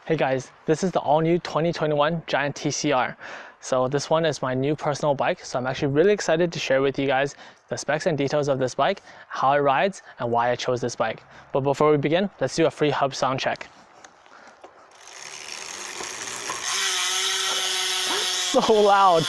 Hey guys, this is the all-new 2021 Giant TCR. So this one is my new personal bike, so I'm actually really excited to share with you guys the specs and details of this bike, how it rides, and why I chose this bike. But before we begin, let's do a free hub sound check. So loud!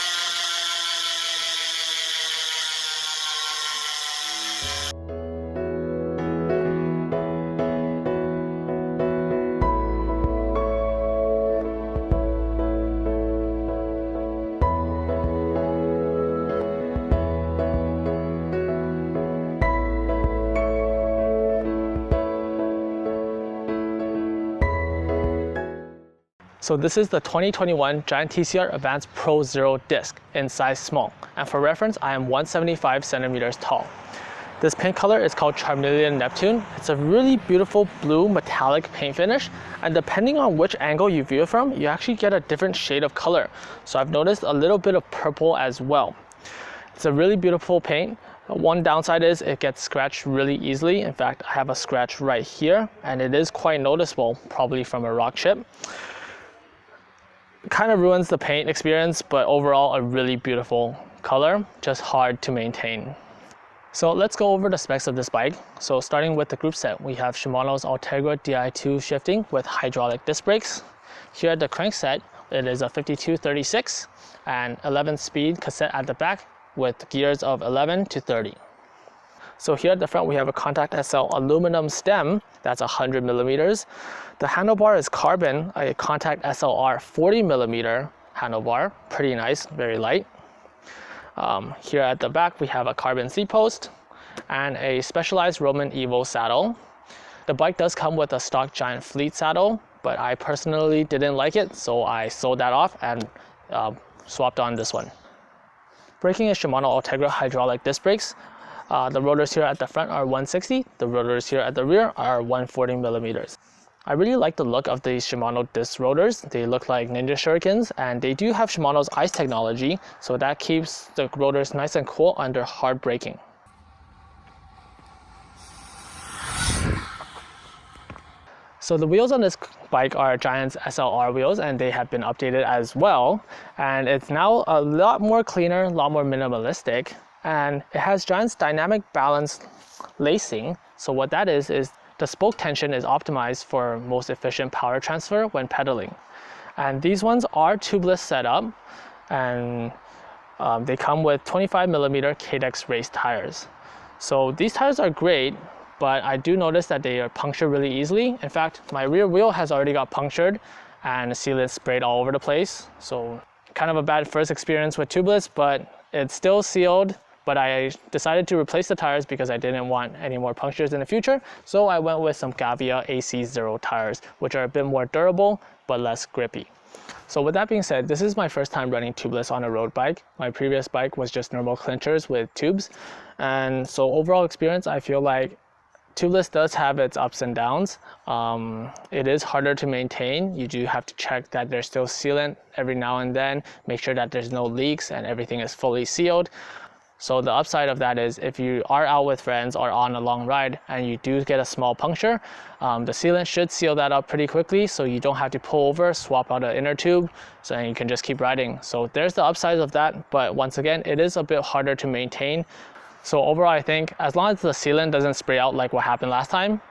So this is the 2021 Giant TCR Advanced Pro Zero disc in size small. And for reference, I am 175 centimeters tall. This paint color is called Charmeleon Neptune. It's a really beautiful blue metallic paint finish. And depending on which angle you view it from, you actually get a different shade of color. So I've noticed a little bit of purple as well. It's a really beautiful paint. One downside is it gets scratched really easily. In fact, I have a scratch right here, and it is quite noticeable, probably from a rock chip. Kind of ruins the paint experience, but overall a really beautiful color, just hard to maintain. So let's go over the specs of this bike. So starting with the group set, we have Shimano's Ultegra Di2 shifting with hydraulic disc brakes. Here at the crankset, it is a 52-36 and 11-speed cassette at the back with gears of 11 to 30. So here at the front, we have a Contact SL aluminum stem that's 100 millimeters. The handlebar is carbon, a Contact SLR 40 millimeter handlebar, pretty nice, very light. Here at the back, we have a carbon seat post and a specialized Roman Evo saddle. The bike does come with a stock Giant Fleet saddle, but I personally didn't like it, so I sold that off and swapped on this one. Braking is Shimano Ultegra hydraulic disc brakes. The rotors here at the front are 160, the rotors here at the rear are 140 millimeters. I really like the look of these Shimano disc rotors. They look like Ninja Shurikens, and they do have Shimano's ice technology, so that keeps the rotors nice and cool under hard braking. So the wheels on this bike are Giant's SLR wheels, and they have been updated as well. And it's now a lot more cleaner, a lot more minimalistic. And it has Giant's dynamic balance lacing. So what that is the spoke tension is optimized for most efficient power transfer when pedaling. And these ones are tubeless setup, and they come with 25 millimeter Cadex race tires. So these tires are great, but I do notice that they are punctured really easily. In fact, my rear wheel has already got punctured and the sealant sprayed all over the place. So kind of a bad first experience with tubeless, but it's still sealed. But I decided to replace the tires because I didn't want any more punctures in the future. So I went with some Gavia AC0 tires, which are a bit more durable, but less grippy. So with that being said, this is my first time running tubeless on a road bike. My previous bike was just normal clinchers with tubes. And so overall experience, I feel like tubeless does have its ups and downs. It is harder to maintain. You do have to check that there's still sealant every now and then, make sure that there's no leaks and everything is fully sealed. So the upside of that is if you are out with friends or on a long ride and you do get a small puncture, the sealant should seal that up pretty quickly, so you don't have to pull over, swap out an inner tube, so you can just keep riding. So there's the upsides of that, but once again, it is a bit harder to maintain. So overall, I think as long as the sealant doesn't spray out like what happened last time,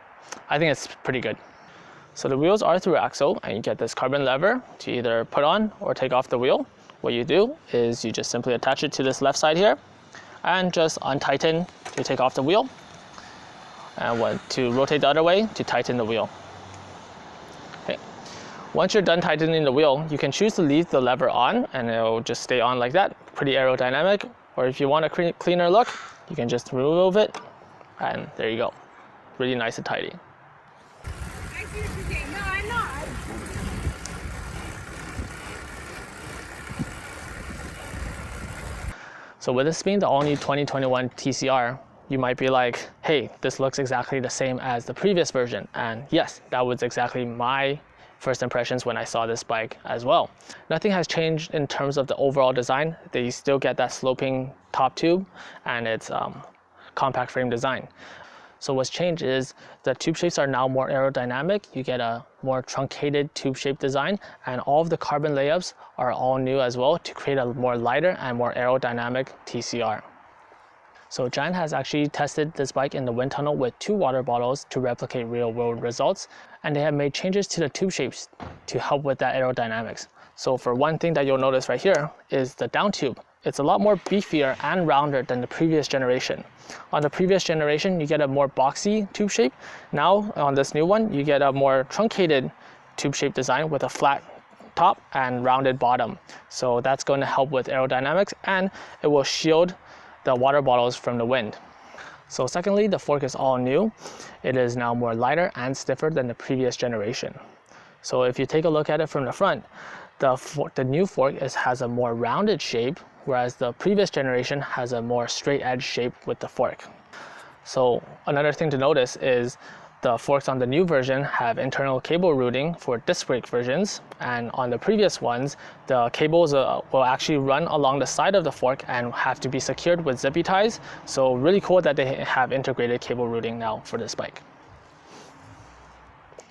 I think it's pretty good. So the wheels are through axle, and you get this carbon lever to either put on or take off the wheel. What you do is you just simply attach it to this left side here, and just untighten to take off the wheel, and to rotate the other way to tighten the wheel. Okay. Once you're done tightening the wheel, you can choose to leave the lever on and it'll just stay on like that, pretty aerodynamic. Or if you want a cleaner look, you can just remove it, and there you go. Really nice and tidy. So with this being the all-new 2021 TCR, you might be like, hey, this looks exactly the same as the previous version. And yes, that was exactly my first impressions when I saw this bike as well. Nothing has changed in terms of the overall design. They still get that sloping top tube, and it's compact frame design. So what's changed is the tube shapes are now more aerodynamic. You get a more truncated tube shape design, and all of the carbon layups are all new as well to create a more lighter and more aerodynamic TCR. So Giant has actually tested this bike in the wind tunnel with 2 water bottles to replicate real-world results, and they have made changes to the tube shapes to help with that aerodynamics. So for one thing that you'll notice right here is the down tube. It's a lot more beefier and rounder than the previous generation. On the previous generation, you get a more boxy tube shape. Now on this new one, you get a more truncated tube shape design with a flat top and rounded bottom. So that's going to help with aerodynamics, and it will shield the water bottles from the wind. So secondly, the fork is all new. It is now more lighter and stiffer than the previous generation. So if you take a look at it from the front, the new fork has a more rounded shape, whereas the previous generation has a more straight edge shape with the fork. So another thing to notice is the forks on the new version have internal cable routing for disc brake versions, and on the previous ones, the cables will actually run along the side of the fork and have to be secured with zippy ties. So really cool that they have integrated cable routing now for this bike.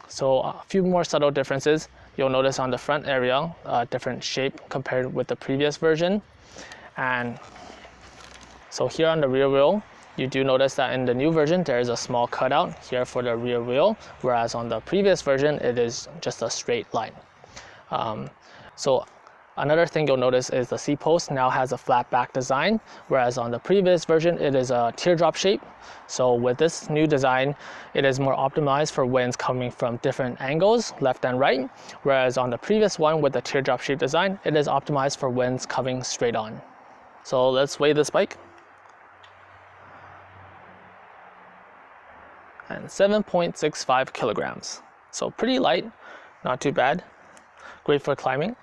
So a few more subtle differences. You'll notice on the front area, a different shape compared with the previous version. And so here on the rear wheel, you do notice that in the new version, there is a small cutout here for the rear wheel, whereas on the previous version, it is just a straight line. So another thing you'll notice is the seat post now has a flat back design, whereas on the previous version, it is a teardrop shape. So with this new design, it is more optimized for winds coming from different angles, left and right, whereas on the previous one with the teardrop shape design, it is optimized for winds coming straight on. So let's weigh this bike. And 7.65 kilograms. So pretty light, not too bad. Great for climbing.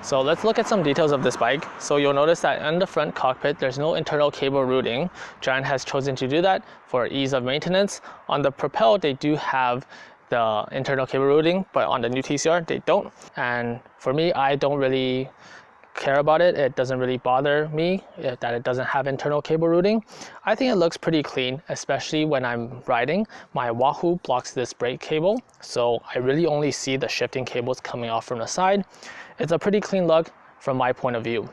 So let's look at some details of this bike. So you'll notice that in the front cockpit, there's no internal cable routing. Giant has chosen to do that for ease of maintenance. On the Propel, they do have the internal cable routing, but on the new TCR, they don't. And for me, I don't really care about it. It doesn't really bother me that it doesn't have internal cable routing. I think it looks pretty clean, especially when I'm riding. My Wahoo blocks this brake cable, so I really only see the shifting cables coming off from the side. It's a pretty clean look from my point of view.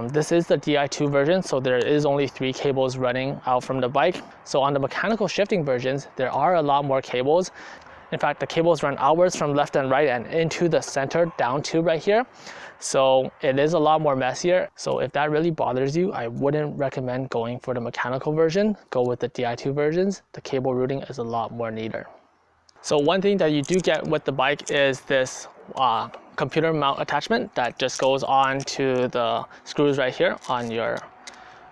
This is the Di2 version, so there is only 3 cables running out from the bike. So on the mechanical shifting versions, there are a lot more cables. In fact, the cables run outwards from left and right and into the center down tube right here. So it is a lot more messier. So if that really bothers you, I wouldn't recommend going for the mechanical version. Go with the Di2 versions. The cable routing is a lot more neater. So one thing that you do get with the bike is this computer mount attachment that just goes on to the screws right here on your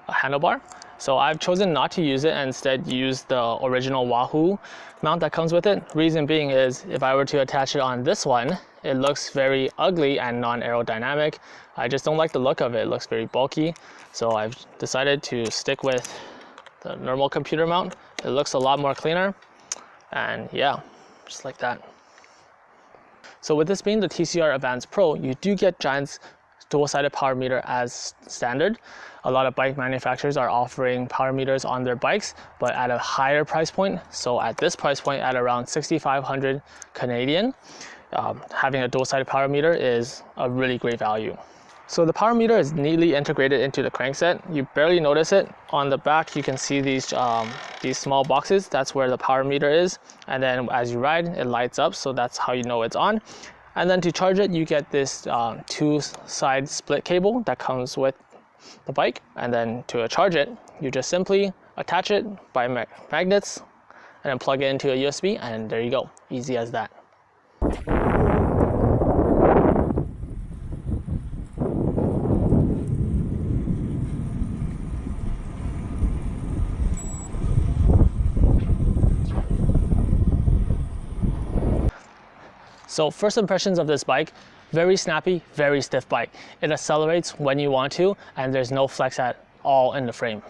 handlebar. So I've chosen not to use it and instead use the original Wahoo mount that comes with it. Reason being is if I were to attach it on this one, it looks very ugly and non-aerodynamic. I just don't like the look of it. It looks very bulky. So I've decided to stick with the normal computer mount. It looks a lot more cleaner, and yeah, just like that. So with this being the TCR Advanced Pro, you do get Giant's dual-sided power meter as standard. A lot of bike manufacturers are offering power meters on their bikes, but at a higher price point. So at this price point, at around 6,500 Canadian, having a dual-sided power meter is a really great value. So the power meter is neatly integrated into the crankset. You barely notice it. On the back, you can see these small boxes. That's where the power meter is. And then as you ride, it lights up. So that's how you know it's on. And then to charge it, you get this 2-side split cable that comes with the bike. And then to charge it, you just simply attach it by magnets and then plug it into a USB. And there you go. Easy as that. So first impressions of this bike, very snappy, very stiff bike. It accelerates when you want to, and there's no flex at all in the frame.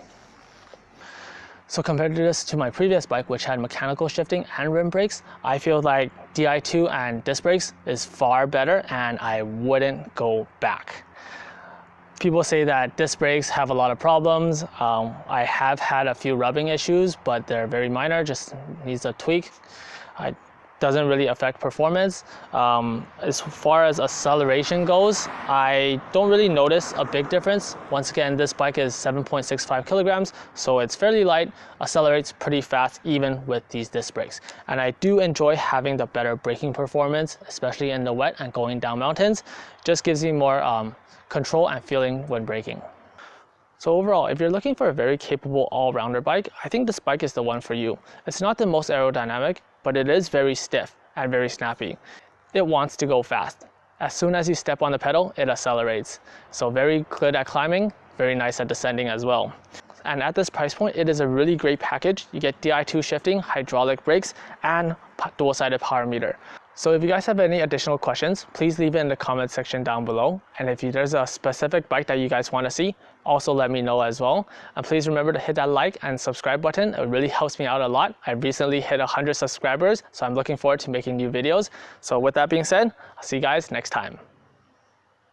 So compared to my previous bike, which had mechanical shifting and rim brakes, I feel like Di2 and disc brakes is far better, and I wouldn't go back. People say that disc brakes have a lot of problems. I have had a few rubbing issues, but they're very minor, just needs a tweak. It doesn't really affect performance. As far as acceleration goes, I don't really notice a big difference. Once again, this bike is 7.65 kilograms, so it's fairly light, accelerates pretty fast even with these disc brakes. And I do enjoy having the better braking performance, especially in the wet and going down mountains. Just gives me more control and feeling when braking. So overall, if you're looking for a very capable all-rounder bike, I think this bike is the one for you. It's not the most aerodynamic, but it is very stiff and very snappy. It wants to go fast. As soon as you step on the pedal, it accelerates. So very good at climbing, very nice at descending as well. And at this price point, it is a really great package. You get Di2 shifting, hydraulic brakes, and dual-sided power meter. So if you guys have any additional questions, please leave it in the comment section down below. And if there's a specific bike that you guys want to see, also let me know as well. And please remember to hit that like and subscribe button. It really helps me out a lot. I recently hit 100 subscribers, so I'm looking forward to making new videos. So with that being said, I'll see you guys next time.